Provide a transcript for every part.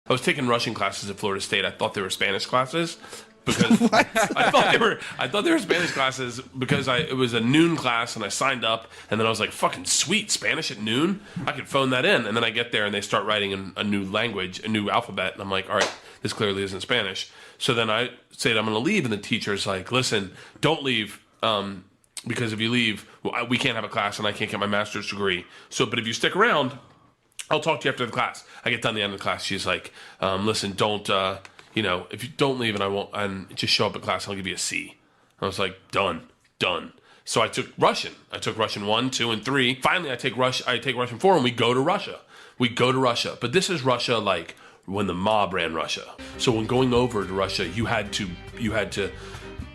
I was taking Russian classes at Florida State. I thought they were Spanish classes because I thought they were Spanish classes because it was a noon class and I signed up and then I was like, fucking sweet, Spanish at noon? I could phone that in. And then I get there and they start writing in a new language, a new alphabet, and I'm like, all right, this clearly isn't Spanish. So then I said I'm going to leave, and the teacher's like, listen, don't leave, because if you leave, we can't have a class and I can't get my master's degree. So, but if you stick around, I'll talk to you after the class. I get done the end of the class. She's like, listen, don't, if you don't leave and just show up at class, I'll give you a C. I was like, done. So I took Russian. I took Russian 1, 2, and 3. Finally, I take Russian 4, and we go to Russia. But this is Russia like when the mob ran Russia. So when going over to Russia, you had to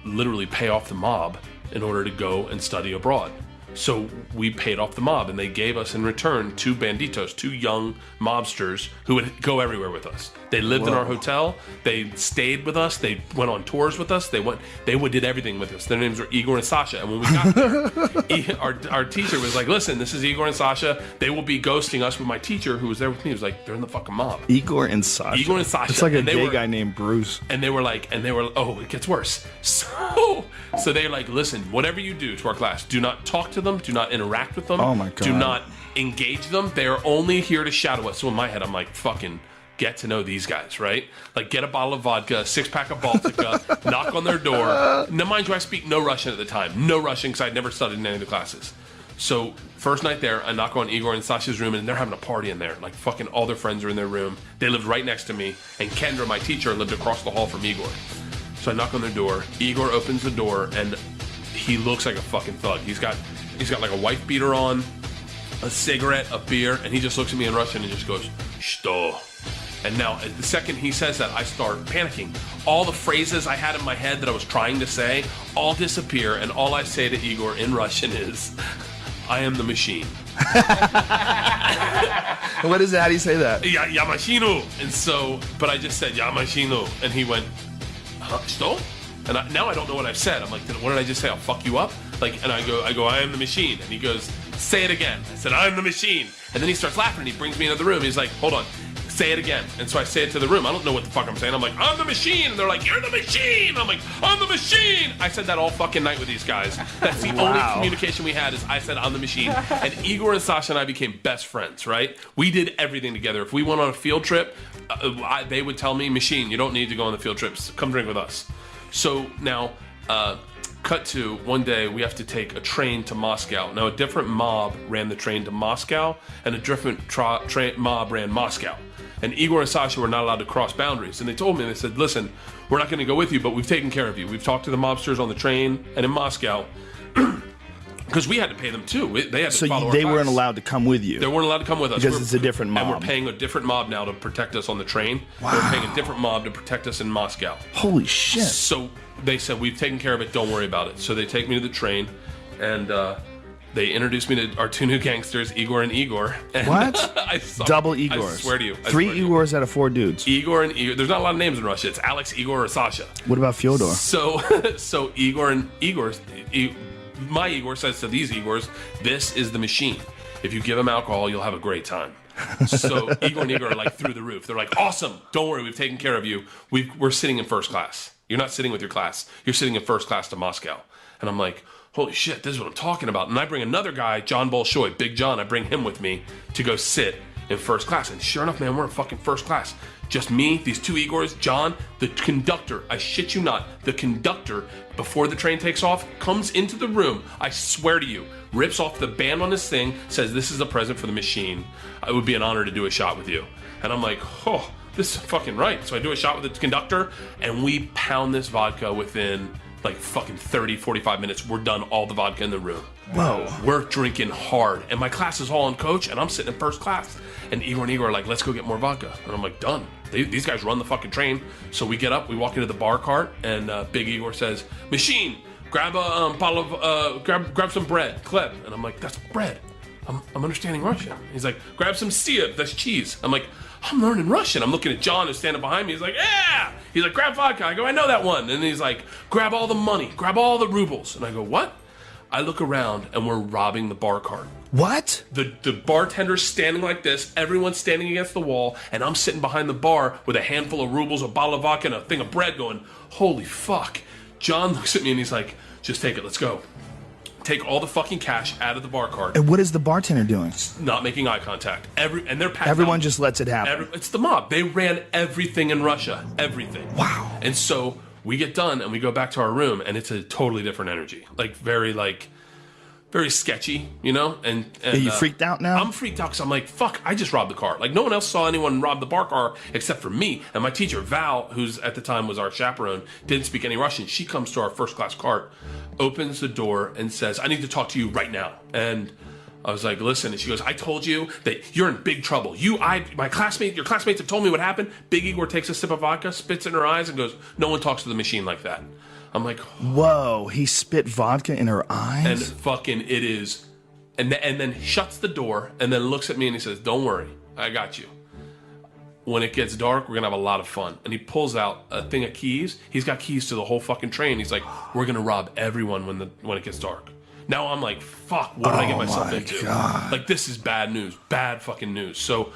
literally pay off the mob in order to go and study abroad. So we paid off the mob, and they gave us in return 2 banditos, 2 young mobsters who would go everywhere with us. They lived in our hotel. They stayed with us. They went on tours with us. They did everything with us. Their names were Igor and Sasha. And when we got there, our teacher was like, listen, this is Igor and Sasha. They will be ghosting us. With my teacher, who was there with me, was like, they're in the fucking mob. Igor and Sasha. It's like a gay guy named Bruce. And they were oh, it gets worse. So they're like, listen, whatever you do to our class, do not talk to them. Do not interact with them. Oh my God. Do not engage them. They are only here to shadow us. So in my head, I'm like, fucking get to know these guys, right? Like, get a bottle of vodka, 6-pack of Baltica, knock on their door. Now, mind you, I speak no Russian at the time. No Russian, because I'd never studied in any of the classes. So, first night there, I knock on Igor and Sasha's room, and they're having a party in there. Like, fucking all their friends are in their room. They lived right next to me, and Kendra, my teacher, lived across the hall from Igor. So I knock on their door. Igor opens the door, and he looks like a fucking thug. He's got like a wife beater on, a cigarette, a beer, and he just looks at me in Russian and just goes, "Что?" And now, the second he says that, I start panicking. All the phrases I had in my head that I was trying to say all disappear, and all I say to Igor in Russian is, I am the machine. What is it? How do you say that? Ya machinu. And so, but I just said, ya machinu. And he went, huh, что? And now I don't know what I've said. I'm like, what did I just say? I'll fuck you up? Like, and I go, I am the machine. And he goes, say it again. I said, I'm the machine. And then he starts laughing, and he brings me into the room. He's like, hold on. Say it again. And so I say it to the room. I don't know what the fuck I'm saying. I'm like, I'm the machine. And they're like, you're the machine. I'm like, I'm the machine. I said that all fucking night with these guys. That's the only communication we had, is I said, I'm the machine. And Igor and Sasha and I became best friends, right? We did everything together. If we went on a field trip, they would tell me, machine, you don't need to go on the field trips. Come drink with us. So now, cut to one day, we have to take a train to Moscow. Now, a different mob ran the train to Moscow, and a different mob ran Moscow. And Igor and Sasha were not allowed to cross boundaries. And they told me, they said, listen, we're not going to go with you, but we've taken care of you. We've talked to the mobsters on the train and in Moscow. Because we had to pay them too. They had to follow our they class. weren't allowed to come with you. They weren't allowed to come with us. Because it's a different mob. And we're paying a different mob now to protect us on the train. Wow. We're paying a different mob to protect us in Moscow. Holy shit. So they said, we've taken care of it, don't worry about it. So they take me to the train, and they introduced me to our 2 new gangsters, Igor and Igor. And what? Double Igors. I swear to you. 3 Igors out of 4 dudes. Igor and Igor. There's not a lot of names in Russia. It's Alex, Igor, or Sasha. What about Fyodor? So Igor and Igor's... My Igor says to these Igors, this is the machine. If you give him alcohol, you'll have a great time. So Igor and Igor are like through the roof. They're like, awesome. Don't worry. We've taken care of you. We're sitting in first class. You're not sitting with your class. You're sitting in first class to Moscow. And I'm like, holy shit, this is what I'm talking about. And I bring another guy, John Bolshoi, Big John. I bring him with me to go sit in first class. And sure enough, man, we're in fucking first class. Just me, these 2 Igors, John, the conductor, I shit you not, the conductor, before the train takes off, comes into the room, I swear to you, rips off the band on his thing, says, this is a present for the machine. It would be an honor to do a shot with you. And I'm like, oh, this is fucking right. So I do a shot with the conductor, and we pound this vodka within like fucking 30, 45 minutes. We're done all the vodka in the room. Whoa. We're drinking hard. And my class is all on coach, and I'm sitting in first class. And Igor are like, let's go get more vodka. And I'm like, done. These guys run the fucking train. So we get up, we walk into the bar cart, and Big Igor says, machine, grab a bottle of, grab some bread, Kleb. And I'm like, that's bread. I'm understanding Russian. He's like, grab some syrup, that's cheese. I'm like, I'm learning Russian. I'm looking at John, who's standing behind me. He's like, yeah. He's like, grab vodka. I go, I know that one. And he's like, grab all the money, grab all the rubles. And I go, what? I look around and we're robbing the bar cart. What? The bartender's standing like this, everyone's standing against the wall, and I'm sitting behind the bar with a handful of rubles, a bottle of vodka, and a thing of bread going, holy fuck. John looks at me and he's like, just take it, let's go. Take all the fucking cash out of the bar cart. And what is the bartender doing? Not making eye contact. And they're passing Everyone out. just lets it happen. It's the mob. They ran everything in Russia. Everything. Wow. And so we get done and we go back to our room and it's a totally different energy. Very sketchy, you know? And Are you freaked out now? I'm freaked out because I'm like, fuck, I just robbed the car. Like, no one else saw anyone rob the bar car except for me. And my teacher, Val, who's at the time was our chaperone, didn't speak any Russian. She comes to our first class cart, opens the door, and says, I need to talk to you right now. And I was like, listen. And she goes, I told you that you're in big trouble. Your classmates have told me what happened. Big Igor takes a sip of vodka, spits in her eyes, and goes, no one talks to the machine like that. I'm like, whoa, he spit vodka in her eyes? And fucking it is. And then shuts the door and then looks at me and he says, don't worry, I got you. When it gets dark, we're going to have a lot of fun. And he pulls out a thing of keys. He's got keys to the whole fucking train. He's like, we're going to rob everyone when it gets dark. Now I'm like, fuck, what did I get myself into? God. Like, this is bad news. Bad fucking news. So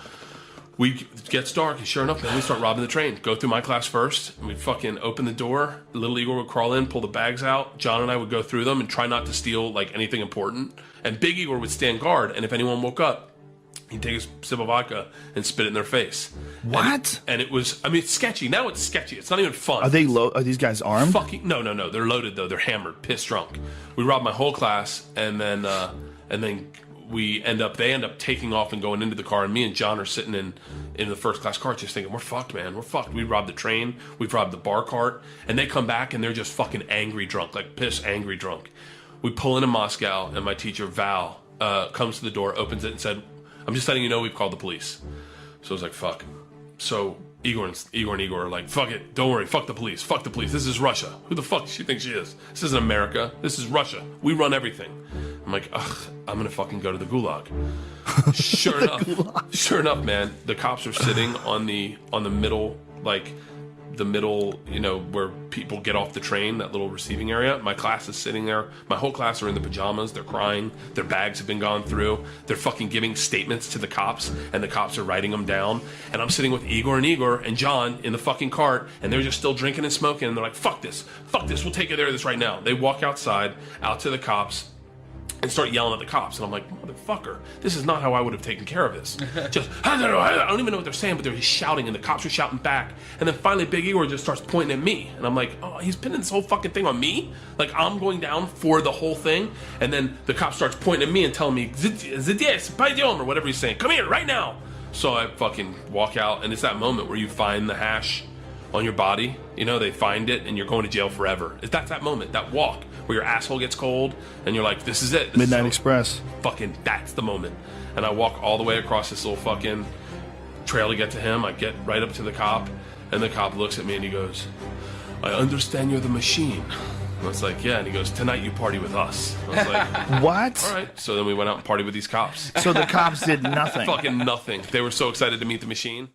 it gets dark, and sure enough, then we start robbing the train. Go through my class first, and we fucking open the door. Little Igor would crawl in, pull the bags out. John and I would go through them and try not to steal, like, anything important. And Big Igor would stand guard, and if anyone woke up, he'd take a sip of vodka and spit it in their face. What? And it was, I mean, it's sketchy. Now it's sketchy. It's not even fun. Are these guys armed? Fucking, no. They're loaded, though. They're hammered, pissed drunk. We robbed my whole class, and then they end up taking off and going into the car, and me and John are sitting in the first class car just thinking, we're fucked, man, we're fucked. We robbed the train, we've robbed the bar cart, and they come back and they're just fucking angry drunk, like pissed angry drunk. We pull into Moscow, and my teacher Val comes to the door, opens it, and said, I'm just letting you know we've called the police. So I was like, fuck. So Igor and Igor are like, fuck it, don't worry, fuck the police, this is Russia. Who the fuck does she think she is? This isn't America, this is Russia. We run everything. I'm like, ugh, I'm gonna fucking go to the gulag. Sure enough, man, the cops are sitting on the middle, like the middle, you know, where people get off the train, that little receiving area. My class is sitting there. My whole class are in the pajamas. They're crying. Their bags have been gone through. They're fucking giving statements to the cops, and the cops are writing them down. And I'm sitting with Igor and John in the fucking cart, and they're just still drinking and smoking. And they're like, fuck this, we'll take care of this right now. They walk outside, out to the cops, and start yelling at the cops. And I'm like, motherfucker, this is not how I would have taken care of this. Just, I don't even know what they're saying, but they're just shouting, and the cops are shouting back. And then finally Big Igor just starts pointing at me. And I'm like, oh, he's pinning this whole fucking thing on me? Like, I'm going down for the whole thing? And then the cop starts pointing at me and telling me, Zidis, paidyom, or whatever he's saying. Come here, right now. So I fucking walk out, and it's that moment where you find the hash on your body. You know, they find it, and you're going to jail forever. That's that moment, that walk, where your asshole gets cold, and you're like, this is it. Midnight Express. Fucking, that's the moment. And I walk all the way across this little fucking trail to get to him. I get right up to the cop, and the cop looks at me, and he goes, I understand you're the machine. I was like, yeah. And he goes, tonight you party with us. I was like, what? All right. So then we went out and partied with these cops. So the cops did nothing. Fucking nothing. They were so excited to meet the machine.